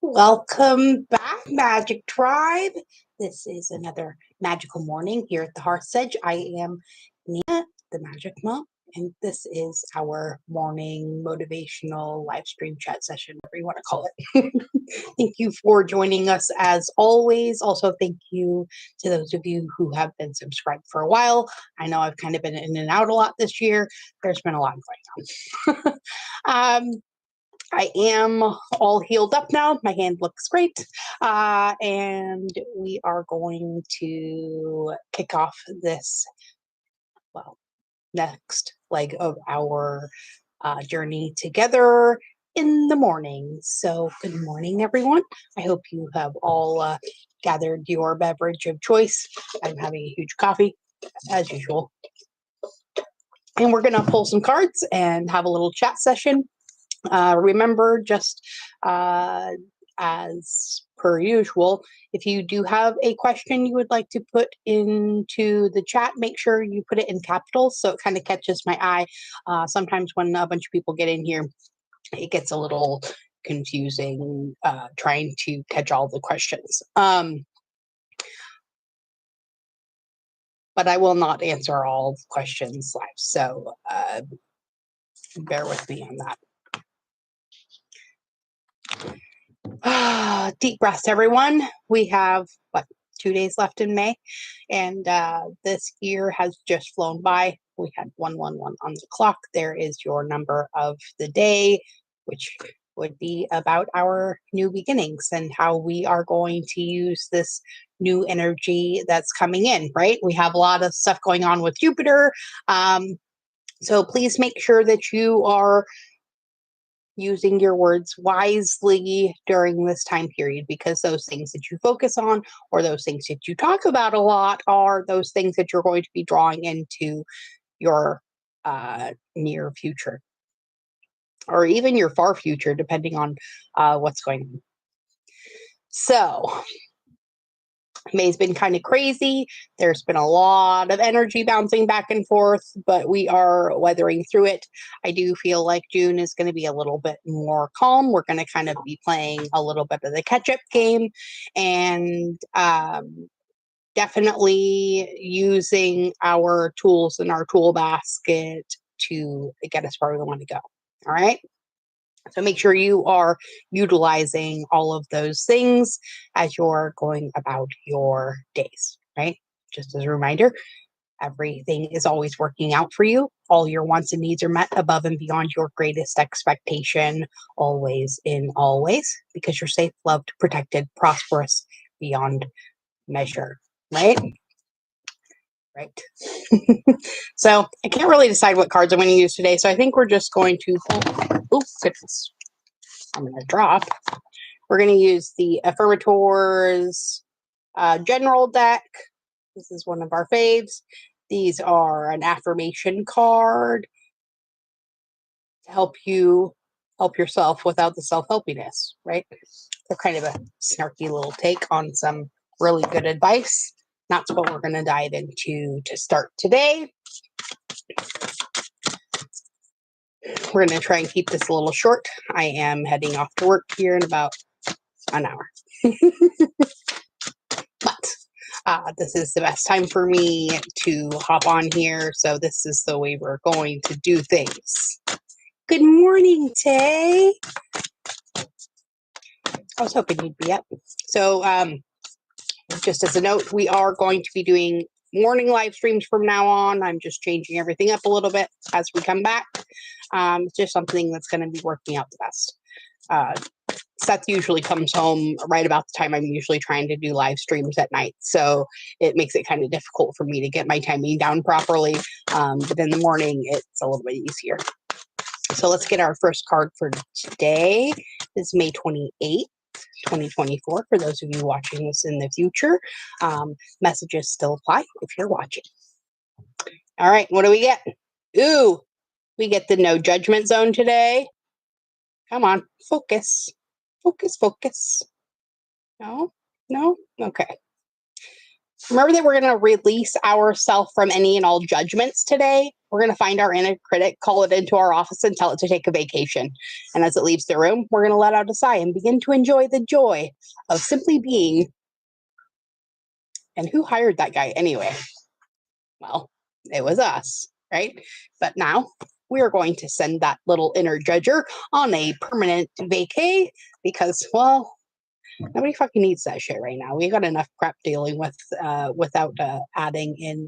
Welcome back, Magic Tribe. This is another magical morning here at the Hearth Edge. I am Nina, the Magic Mom, and this is our morning motivational live stream chat session, whatever you want to call it. Thank you for joining us as always. Also, thank you to those of you who have been subscribed for a while. I know I've kind of been in and out a lot this year. There's been a lot going on. I am all healed up now. My hand looks great. And we are going to kick off this, next leg of our journey together in the morning. So, good morning, everyone. I hope you have all gathered your beverage of choice. I'm having a huge coffee, as usual. And we're going to pull some cards and have a little chat session. Remember, just as per usual, if you do have a question you would like to put into the chat, make sure you put it in capitals so it kind of catches my eye. Sometimes when a bunch of people get in here, it gets a little confusing trying to catch all the questions. But I will not answer all the questions live, so bear with me on that. Deep breaths, everyone. We have, 2 days left in May, and this year has just flown by. We had 111 on the clock. There is your number of the day, which would be about our new beginnings and how we are going to use this new energy that's coming in, right? We have a lot of stuff going on with Jupiter. So please make sure that you are using your words wisely during this time period, because those things that you focus on or those things that you talk about a lot are those things that you're going to be drawing into your near future or even your far future, depending on what's going on. So May's been kind of crazy. There's been a lot of energy bouncing back and forth, but we are weathering through it. I do feel like June is going to be a little bit more calm. We're going to kind of be playing a little bit of the catch-up game and definitely using our tools in our tool basket to get us where we want to go. All right. So make sure you are utilizing all of those things as you're going about your days, right? Just as a reminder, everything is always working out for you. All your wants and needs are met above and beyond your greatest expectation, always in always, because you're safe, loved, protected, prosperous beyond measure, right? Right. So I can't really decide what cards I'm going to use today. So I think we're just going to, oh, goodness. I'm going to drop. We're going to use the Affirmators General deck. This is one of our faves. These are an affirmation card to help you help yourself without the self-helpiness, right? They're kind of a snarky little take on some really good advice. That's what we're going to dive into to start today. We're going to try and keep this a little short. I am heading off to work here in about an hour. But this is the best time for me to hop on here. So this is the way we're going to do things. Good morning, Tay. I was hoping you'd be up. So just as a note, we are going to be doing morning live streams from now on. I'm just changing everything up a little bit as we come back. It's just something that's going to be working out the best. Seth usually comes home right about the time I'm usually trying to do live streams at night. So it makes it kind of difficult for me to get my timing down properly. But in the morning, it's a little bit easier. So let's get our first card for today. It's May 28th. 2024 for those of you watching this in the future. Messages still apply if you're watching. All right, what do we get? Ooh, we get the no judgment zone today. Come on, focus. Focus. No? Okay. Remember that we're going to release ourselves from any and all judgments today. We're going to find our inner critic, call it into our office, and tell it to take a vacation. And as it leaves the room, we're going to let out a sigh and begin to enjoy the joy of simply being. And who hired that guy anyway? Well, it was us, right? But now we are going to send that little inner judger on a permanent vacay because, well, nobody fucking needs that shit right now. We got enough crap dealing with without adding in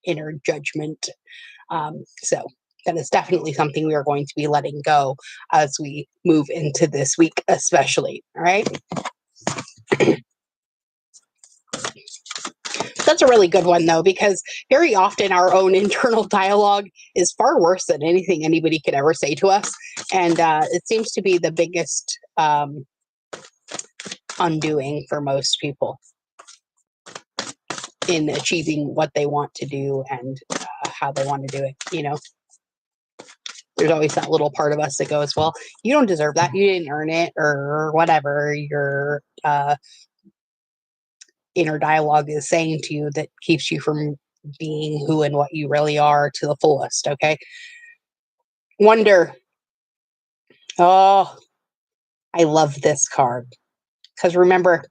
inner judgment. So that is definitely something we are going to be letting go as we move into this week, especially. All right. That's a really good one, though, because very often our own internal dialogue is far worse than anything anybody could ever say to us. And it seems to be the biggest undoing for most people in achieving what they want to do and how they want to do it. You know, there's always that little part of us that goes, well, you don't deserve that. You didn't earn it or whatever your inner dialogue is saying to you that keeps you from being who and what you really are to the fullest. Okay. Wonder. Oh, I love this card because remember,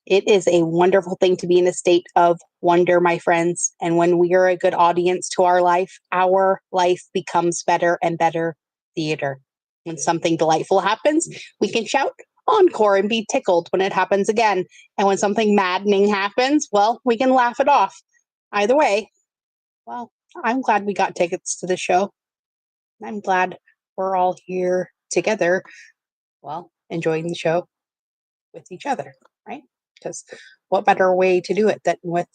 it is a wonderful thing to be in a state of wonder, my friends. And when we are a good audience to our life becomes better and better theater. When something delightful happens, we can shout encore and be tickled when it happens again. And when something maddening happens, well, we can laugh it off. Either way, well, I'm glad we got tickets to the show. I'm glad we're all here together, well, enjoying the show with each other, right? Because what better way to do it than with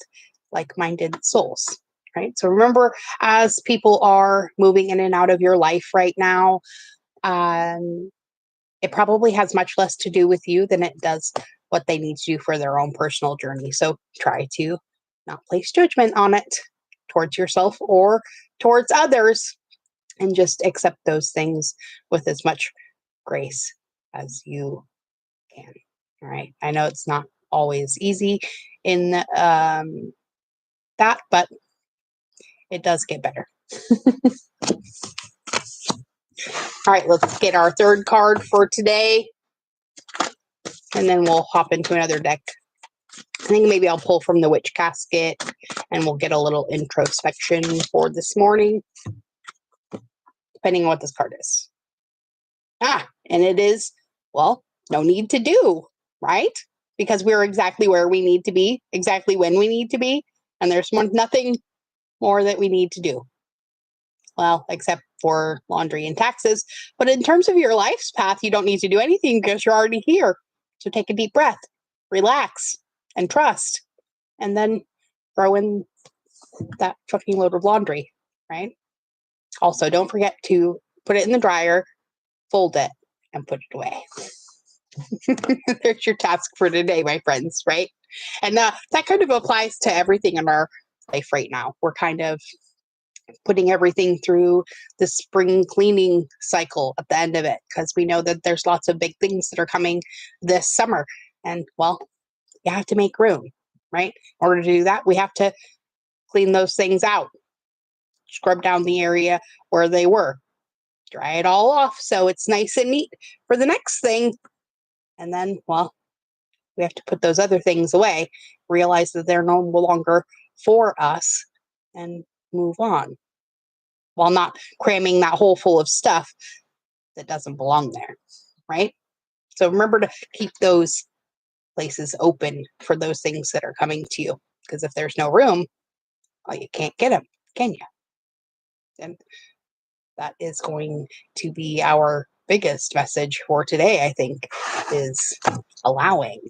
like-minded souls, right? So remember, as people are moving in and out of your life right now, it probably has much less to do with you than it does what they need to do for their own personal journey. So try to not place judgment on it towards yourself or towards others, and just accept those things with as much grace as you can. All right. I know it's not always easy in that, but it does get better. All right, let's get our third card for today, and then we'll hop into another deck. I think maybe I'll pull from the Witch Casket, and we'll get a little introspection for this morning, depending on what this card is. And it is, well, no need to do, right? Because we're exactly where we need to be, exactly when we need to be, and there's nothing more that we need to do. Well, except for laundry and taxes. But in terms of your life's path, you don't need to do anything because you're already here. So take a deep breath, relax, and trust. And then throw in that fucking load of laundry, right? Also, don't forget to put it in the dryer, fold it, and put it away. There's your task for today, my friends, right? And that kind of applies to everything in our life right now. We're kind of putting everything through the spring cleaning cycle at the end of it because we know that there's lots of big things that are coming this summer. And, well, you have to make room, right? In order to do that, we have to clean those things out, scrub down the area where they were, dry it all off so it's nice and neat for the next thing. And then, well, we have to put those other things away, realize that they're no longer for us, and move on, while not cramming that hole full of stuff that doesn't belong there, right? So remember to keep those places open for those things that are coming to you. Because if there's no room, well, you can't get them, can you? And that is going to be our biggest message for today, I think, is allowing.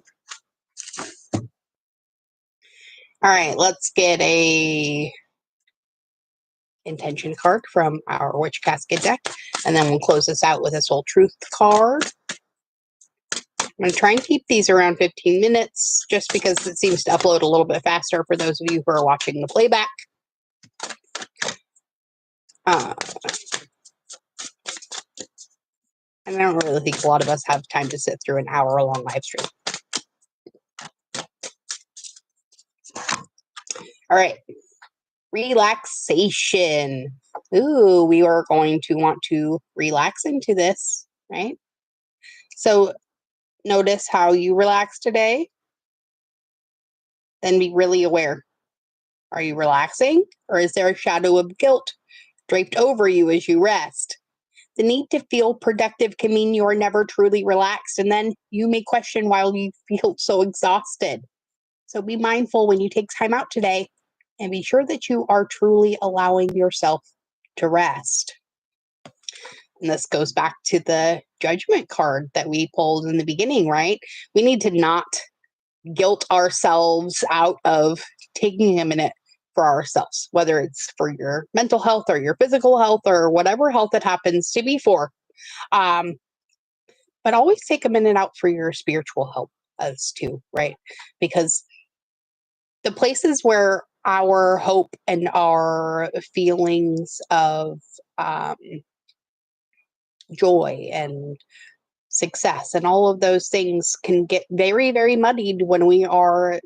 All right, let's get a intention card from our Witch Casket deck, and then we'll close this out with a Soul Truth card. I'm going to try and keep these around 15 minutes just because it seems to upload a little bit faster for those of you who are watching the playback. And I don't really think a lot of us have time to sit through an hour-long live stream. All right. Relaxation. Ooh, we are going to want to relax into this, right? So notice how you relax today. Then be really aware. Are you relaxing, or is there a shadow of guilt draped over you as you rest? The need to feel productive can mean you are never truly relaxed, and then you may question why you feel so exhausted. So be mindful when you take time out today and be sure that you are truly allowing yourself to rest. And this goes back to the judgment card that we pulled in the beginning, right? We need to not guilt ourselves out of taking a minute for ourselves, whether it's for your mental health or your physical health or whatever health it happens to be for. Um, but always take a minute out for your spiritual health as too, right? Because the places where our hope and our feelings of um, joy and success and all of those things can get very, very muddied when we are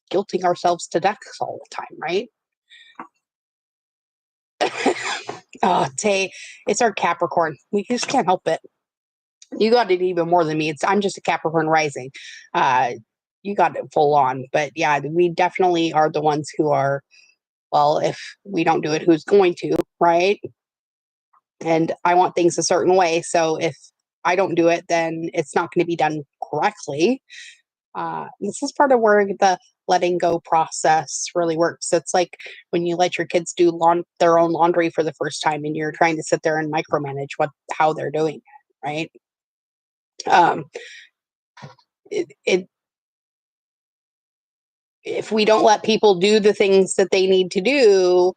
guilting ourselves to death all the time, right? Oh, Tay, it's our Capricorn. We just can't help it. You got it even more than me. I'm just a Capricorn rising. Uh, you got it full on. But yeah, we definitely are the ones who are, well, if we don't do it, who's going to, right? And I want things a certain way. So if I don't do it, then it's not going to be done correctly. This is part of where the letting go process really works. It's like when you let your kids do their own laundry for the first time and you're trying to sit there and micromanage how they're doing it, right? Um, it if we don't let people do the things that they need to do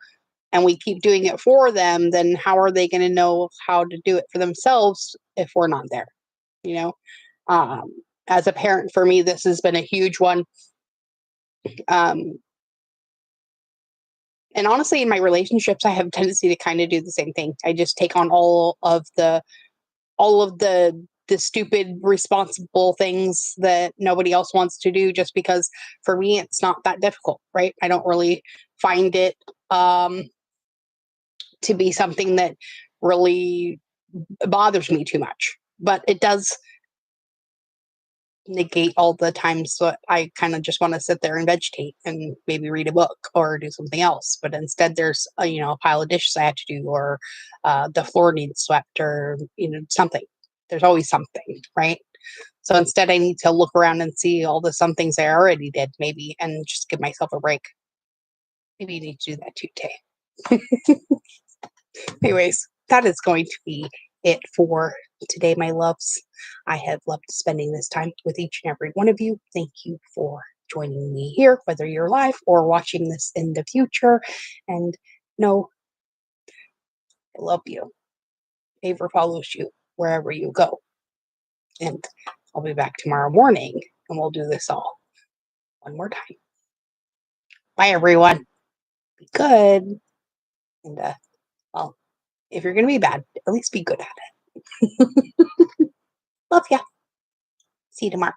and we keep doing it for them, then how are they going to know how to do it for themselves if we're not there? You know, um, as a parent, for me, this has been a huge one. Um, and honestly, in my relationships, I have a tendency to kind of do the same thing. I just take on all of the stupid responsible things that nobody else wants to do just because for me it's not that difficult, right? I don't really find it to be something that really bothers me too much, but it does negate all the times that I kind of just want to sit there and vegetate and maybe read a book or do something else. But instead, there's a pile of dishes I have to do, or the floor needs swept, or something. There's always something, right? So instead, I need to look around and see all the some things I already did, maybe, and just give myself a break. Maybe you need to do that too, Tay. Anyways, that is going to be it for today, my loves. I have loved spending this time with each and every one of you. Thank you for joining me here, whether you're live or watching this in the future. And know I love you. Favor follows you wherever you go. And I'll be back tomorrow morning and we'll do this all one more time. Bye, everyone. Be good. And, well, if you're going to be bad, at least be good at it. Love ya. See you tomorrow.